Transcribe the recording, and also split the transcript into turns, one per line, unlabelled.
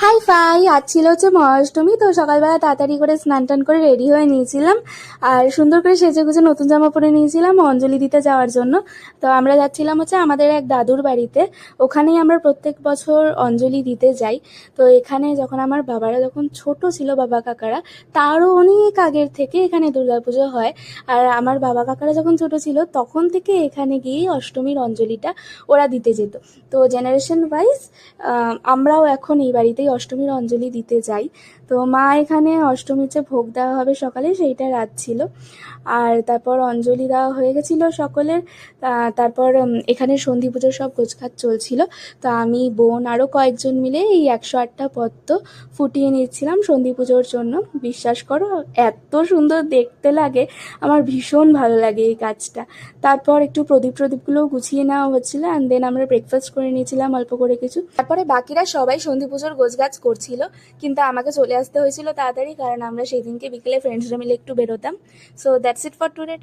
Hi fi, আজ ছিল হচ্ছে মহাষ্টমী। তো সকালবেলা তাড়াতাড়ি করে স্নান টান করে রেডি হয়ে নিয়েছিলাম, আর সুন্দর করে সেজে গুজে নতুন জামা পরে নিয়েছিলাম অঞ্জলি দিতে যাওয়ার জন্য। তো আমরা যাচ্ছিলাম হচ্ছে আমাদের এক দাদুর বাড়িতে। ওখানেই আমরা প্রত্যেক বছর অঞ্জলি দিতে যাই। তো এখানে যখন আমার বাবারা যখন ছোট ছিল, বাবা কাকারা, তারও অনেক আগের থেকে এখানে দুর্গাপুজো হয়। আর আমার বাবা কাকারা যখন ছোট ছিল তখন থেকে এখানে গিয়েই অষ্টমীর অঞ্জলিটা ওরা দিতে যেত। তো জেনারেশন ওয়াইজ আমরাও এখন এই বাড়িতেই অষ্টমীর অঞ্জলি দিতে যাই। তো মা এখানে অষ্টমীর যে ভোগ দেওয়া হবে সকালে সেইটা রাঁধছিল, আর তারপর অঞ্জলি দেওয়া হয়ে গেছিলো সকলের। তারপর এখানে সন্ধি পুজোর সব গোছগাছ চলছিল। তো আমি, বোন, আরও কয়েকজন মিলে এই 108টা পদ্ম ফুটিয়ে নিচ্ছিলাম সন্ধি পুজোর জন্য। বিশ্বাস করো, এত সুন্দর দেখতে লাগে, আমার ভীষণ ভালো লাগে এই কাজটা। তারপর একটু প্রদীপগুলোও গুছিয়ে নেওয়া হচ্ছিল, অ্যান্ড দেন আমরা ব্রেকফাস্ট করে নিয়েছিলাম অল্প করে কিছু। তারপরে বাকিরা সবাই সন্ধি পুজোর গোছগাছ করছিল, কিন্তু আমাকে চলে আসতে হয়েছিল তাড়াতাড়ি, কারণ আমরা সেই দিনকে বিকেলে ফ্রেন্ডসরা মিলে একটু বেরোতাম। So that's it for today.